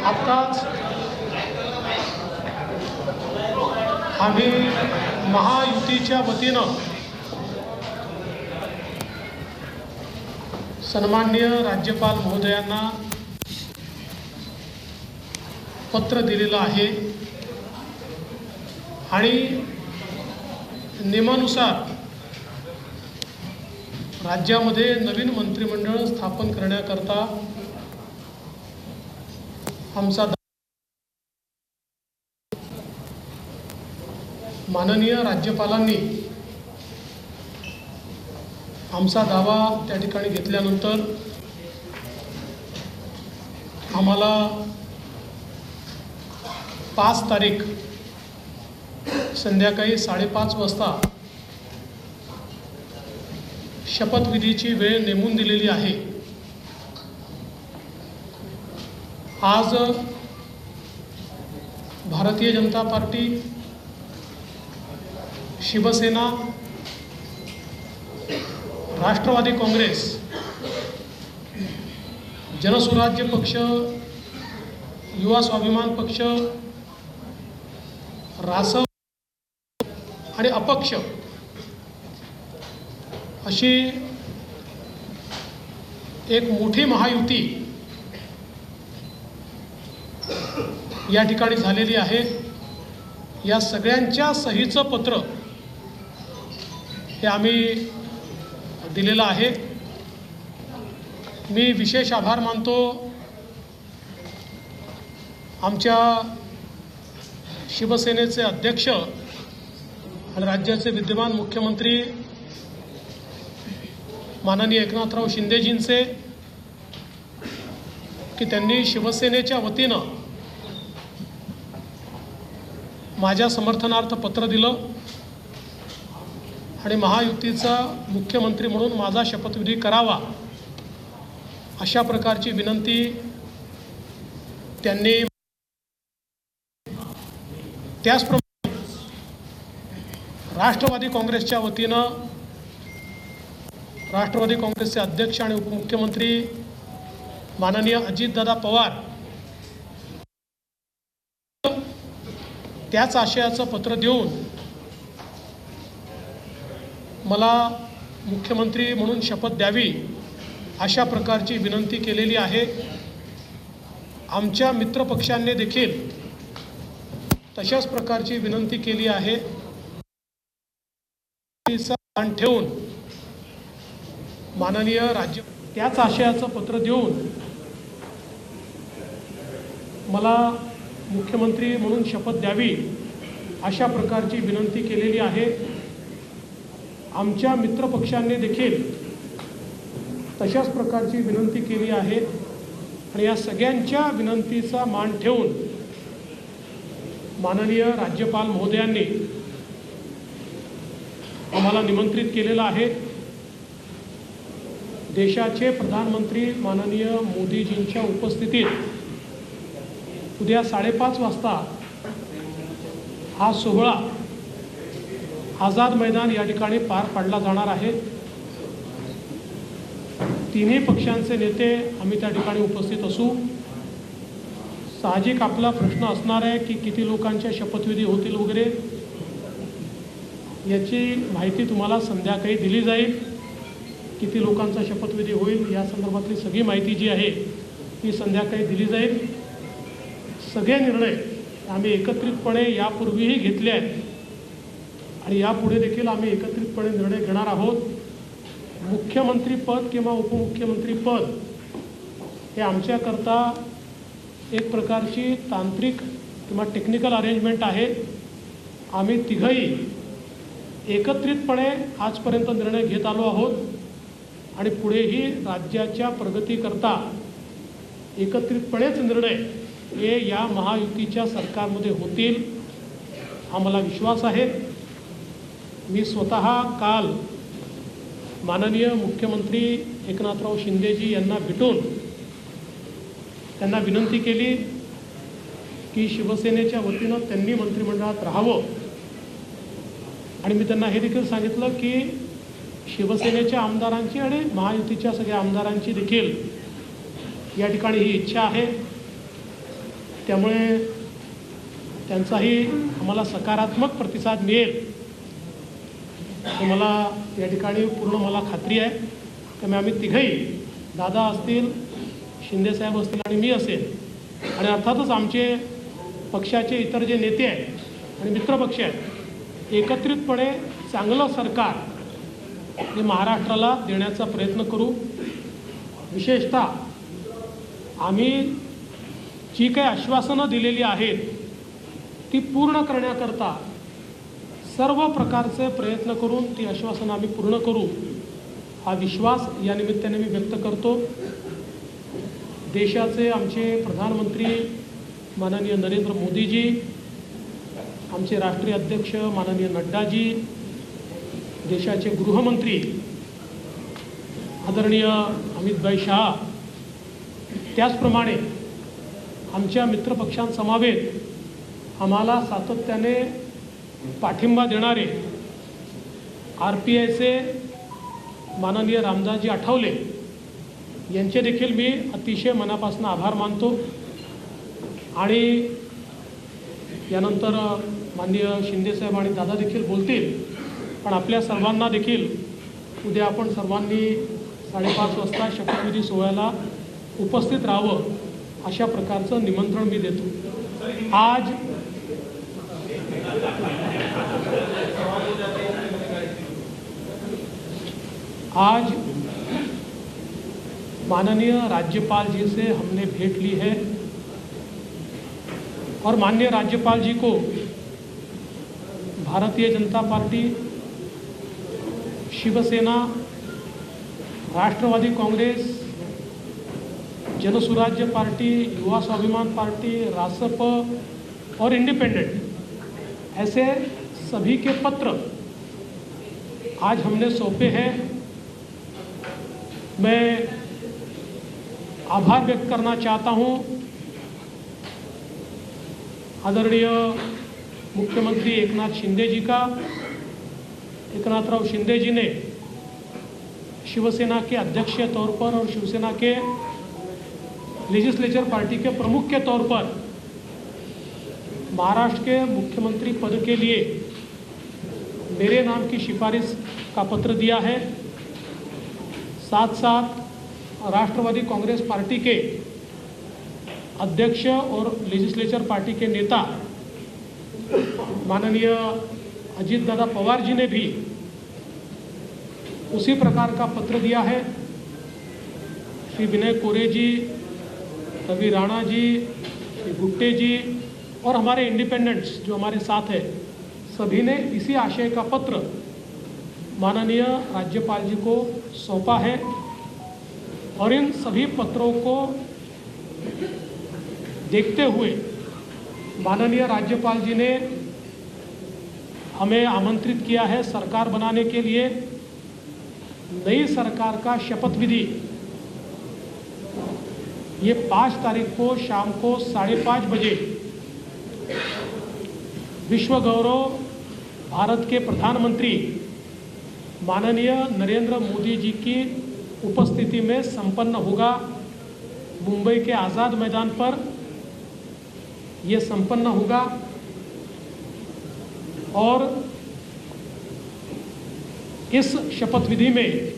आत्ताच आम्ही महायुतीच्या वतीनं सन्माननीय राज्यपाल महोदयांना पत्र दिलेलं आहे आणि नियमानुसार राज्यामध्ये नवीन मंत्रिमंडळ स्थापन करण्याकरता आमचा माननीय राज्यपालांनी आमचा दावा त्या ठिकाणी घेतल्यानंतर आम्हाला 5 तारीख संध्याकाळी 5:30 वाजता शपथविधीची वेळ नेमून दिलेली आहे। आज भारतीय जनता पार्टी, शिवसेना, राष्ट्रवादी काँग्रेस, जनसुराज्य पक्ष, युवा स्वाभिमान पक्ष, रासप आणि अपक्ष अशी एक मोठी महायुती या ठिकाणी झालेली आहे। या सगळ्यांच्या सहीचं पत्र हे आम्ही दिलेलं आहे। मी विशेष आभार मानतो आमच्या शिवसेनेचे अध्यक्ष आणि राज्याचे विद्यमान मुख्यमंत्री माननीय एकनाथराव शिंदेजींचे की त्यांनी शिवसेनेच्या वतीनं माझ्या समर्थनार्थ पत्र दिलं आणि महायुतीचा मुख्यमंत्री म्हणून माझा शपथविधी करावा अशा प्रकारची विनंती त्यांनी। त्याचप्रमाणे राष्ट्रवादी काँग्रेसच्या वतीनं राष्ट्रवादी काँग्रेसचे अध्यक्ष आणि उपमुख्यमंत्री माननीय अजितदादा पवार त्याच आशयाचं पत्र देऊन मला मुख्यमंत्री म्हणून शपथ द्यावी अशा प्रकारची विनंती केलेली आहे। आमच्या मित्रपक्षांनी देखील तशाच प्रकारची विनंती केली आहे। मान ठेवून माननीय राज्य त्याच आशयाचं पत्र देऊन मला मुख्यमंत्री म्हणून शपथ द्यावी अशा प्रकारची विनंती केलेली आहे। आमच्या मित्रपक्षांनी देखील तशाच प्रकारची विनंती केली आहे आणि या सगळ्यांच्या विनंतीचा मान ठेवून माननीय राज्यपाल महोदयांनी आम्हाला निमंत्रित केलेलं आहे। देशाचे प्रधानमंत्री माननीय मोदीजींच्या उपस्थितीत उद्या 5:30 वाजता हा सोहळा आझाद मैदान या ठिकाणी पार पाडला जाणार आहे। तिन्ही पक्षांचे नेते आम्ही त्या ठिकाणी उपस्थित असू। साहजिक आपला प्रश्न असणार आहे की किती लोकांच्या शपथविधी होतील वगैरे, याची माहिती तुम्हाला संध्याकाळी दिली जाईल। किती लोकांचा शपथविधी होईल या संदर्भातली सगळी माहिती जी आहे ती संध्याकाळी दिली जाईल। सगळे निर्णय आम्ही एकत्रितपणे यापूर्वीही घेतले आहेत आणि यापुढे देखील आम्ही एकत्रितपणे निर्णय घेणार आहोत। मुख्यमंत्रीपद किंवा उपमुख्यमंत्रीपद हे आमच्याकरता एक प्रकारची तांत्रिक किंवा टेक्निकल अरेंजमेंट आहे। आम्ही तिघंही एकत्रितपणे आजपर्यंत निर्णय घेत आलो आहोत आणि पुढेही राज्याच्या प्रगतीकरता एकत्रितपणेच निर्णय हे या महायुतीच्या सरकारमध्ये होतील आम्हाला विश्वास आहे। मी स्वतः काल माननीय मुख्यमंत्री एकनाथराव शिंदेजी यांना भेटून त्यांना विनंती केली की शिवसेनेच्या वतीनं त्यांनी मंत्रिमंडळात राहावं आणि मी त्यांना हे देखील सांगितलं की शिवसेनेच्या आमदारांची आणि महायुतीच्या सगळ्या आमदारांची देखील या ठिकाणी ही इच्छा आहे त्यामुळे त्यांचाही आम्हाला सकारात्मक प्रतिसाद मिळेल हे मला या ठिकाणी पूर्ण मला खात्री आहे. त्यामुळे आम्ही तिघंही, दादा असतील, शिंदेसाहेब असतील आणि मी असेल, आणि अर्थातच आमचे पक्षाचे इतर जे नेते आहेत आणि मित्रपक्ष आहेत, एकत्रितपणे चांगलं सरकार हे महाराष्ट्राला देण्याचा प्रयत्न करू. विशेषतः आम्ही जी काही आश्वासनं दिलेली आहेत ती पूर्ण करण्याकरता सर्व प्रकारचे प्रयत्न करून ती आश्वासनं आम्ही पूर्ण करू, हा विश्वास या निमित्ताने मी व्यक्त करतो. देशाचे आमचे प्रधानमंत्री माननीय नरेंद्र मोदीजी, आमचे राष्ट्रीय अध्यक्ष माननीय नड्डाजी, देशाचे गृहमंत्री आदरणीय अमितभाई शाह, त्याचप्रमाणे आमच्या मित्रपक्षांसमवेत आम्हाला सातत्याने पाठिंबा देणारे RPIचे माननीय रामदासजी आठवले यांचे देखील मी अतिशय मनापासून आभार मानतो. आणि यानंतर माननीय शिंदेसाहेब आणि दादा देखील बोलतील, पण आपल्या सर्वांना देखील उद्या आपण सर्वांनी 5:30 वाजता शपथविधी सोहळ्याला उपस्थित राहावं अशा प्रकारचं निमंत्रण मी देतो. आज माननीय राज्यपाल जी से हमने भेंट ली है और माननीय राज्यपाल जी को भारतीय जनता पार्टी, शिवसेना, राष्ट्रवादी कांग्रेस, जनसुराज्य पार्टी, युवा स्वाभिमान पार्टी, रासप और इंडिपेंडेंट, ऐसे सभी के पत्र आज हमने सौंपे हैं. मैं आभार व्यक्त करना चाहता हूं आदरणीय मुख्यमंत्री एकनाथ शिंदे जी का. एकनाथराव शिंदे जी ने शिवसेना के अध्यक्ष के तौर पर और शिवसेना के लेजिस्लेचर पार्टी के प्रमुख के तौर पर महाराष्ट्र के मुख्यमंत्री पद के लिए मेरे नाम की सिफारिश का पत्र दिया है. साथ साथ राष्ट्रवादी कांग्रेस पार्टी के अध्यक्ष और लेजिस्लेचर पार्टी के नेता माननीय अजीत दादा पवार जी ने भी उसी प्रकार का पत्र दिया है. श्री विनय कोरे जी, रवि राणा जी, श्री गुट्टे जी और हमारे इंडिपेंडेंट्स जो हमारे साथ है, सभी ने इसी आशय का पत्र माननीय राज्यपाल जी को सौंपा है. और इन सभी पत्रों को देखते हुए माननीय राज्यपाल जी ने हमें आमंत्रित किया है सरकार बनाने के लिए. नई सरकार का शपथ विधि ये 5 तारीख को शाम को 5:30 बजे विश्व गौरव भारत के प्रधानमंत्री माननीय नरेंद्र मोदी जी की उपस्थिति में संपन्न होगा. मुंबई के आज़ाद मैदान पर ये संपन्न होगा और इस शपथ विधि में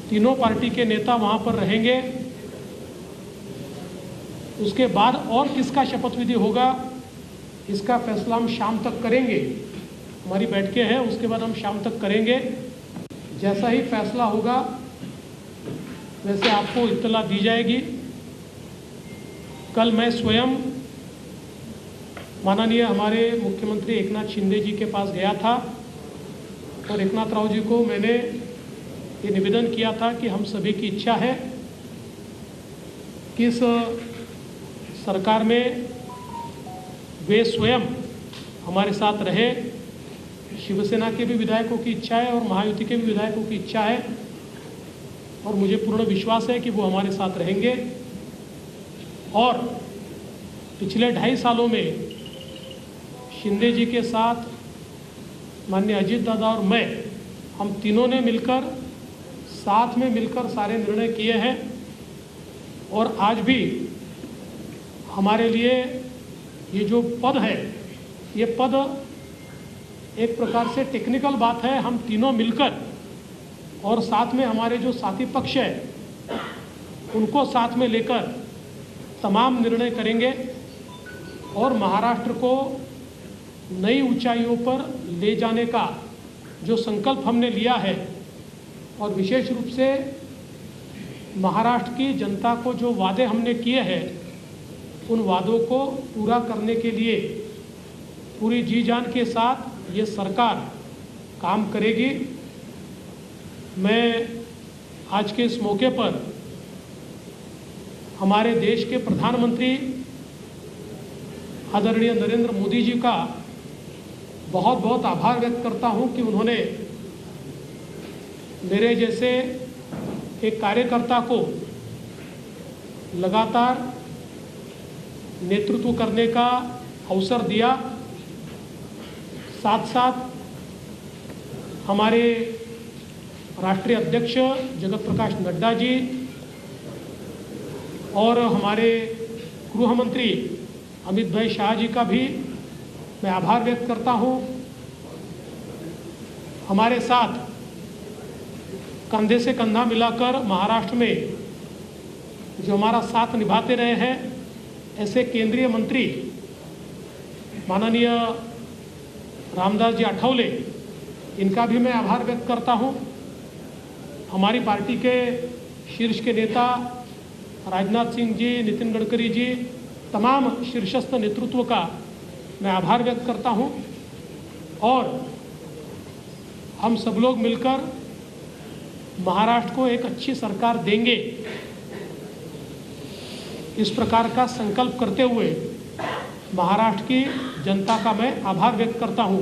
तीनों पार्टी के नेता वहां पर रहेंगे. उसके बाद और किसका शपथ विधि होगा इसका फैसला हम शाम तक करेंगे. हमारी बैठकें हैं, उसके बाद हम शाम तक करेंगे. जैसा ही फैसला होगा वैसे आपको इत्तला दी जाएगी. कल मैं स्वयं माननीय हमारे मुख्यमंत्री एकनाथ शिंदे जी के पास गया था और एकनाथ राव जी को मैंने ये निवेदन किया था कि हम सभी की इच्छा है कि इस सरकार में वे स्वयं हमारे साथ रहे. शिवसेना के भी विधायकों की इच्छा है और महायुति के भी विधायकों की इच्छा है और मुझे पूर्ण विश्वास है कि वो हमारे साथ रहेंगे. और पिछले 2.5 सालों में शिंदे जी के साथ माननीय अजीत दादा और मैं, हम तीनों ने मिलकर साथ में मिलकर सारे निर्णय किए हैं और आज भी हमारे लिए ये जो पद है, ये पद एक प्रकार से टेक्निकल बात है। हम तीनों मिलकर और साथ में हमारे जो साथी पक्ष है उनको साथ में लेकर तमाम निर्णय करेंगे और महाराष्ट्र को नई ऊंचाइयों पर ले जाने का जो संकल्प हमने लिया है और विशेष रूप से महाराष्ट्र की जनता को जो वादे हमने किए हैं उन वादों को पूरा करने के लिए पूरी जी जान के साथ ये सरकार काम करेगी। मैं आज के इस मौके पर हमारे देश के प्रधानमंत्री आदरणीय नरेंद्र मोदी जी का बहुत बहुत आभार व्यक्त करता हूं कि उन्होंने मेरे जैसे एक कार्यकर्ता को लगातार नेतृत्व करने का अवसर दिया। साथ साथ हमारे राष्ट्रीय अध्यक्ष जगत प्रकाश नड्डा जी और हमारे गृह मंत्री अमित भाई शाह जी का भी मैं आभार व्यक्त करता हूं। हमारे साथ कंधे से कंधा मिलाकर महाराष्ट्र में जो हमारा साथ निभाते रहे हैं ऐसे केंद्रीय मंत्री माननीय रामदास जी आठवले, इनका भी मैं आभार व्यक्त करता हूं। हमारी पार्टी के शीर्ष के नेता राजनाथ सिंह जी, नितिन गडकरी जी, तमाम शीर्षस्थ नेतृत्व का मैं आभार व्यक्त करता हूं और हम सब लोग मिलकर महाराष्ट्र को एक अच्छी सरकार देंगे, इस प्रकार का संकल्प करते हुए महाराष्ट्र की जनता का मैं आभार व्यक्त करता हूं।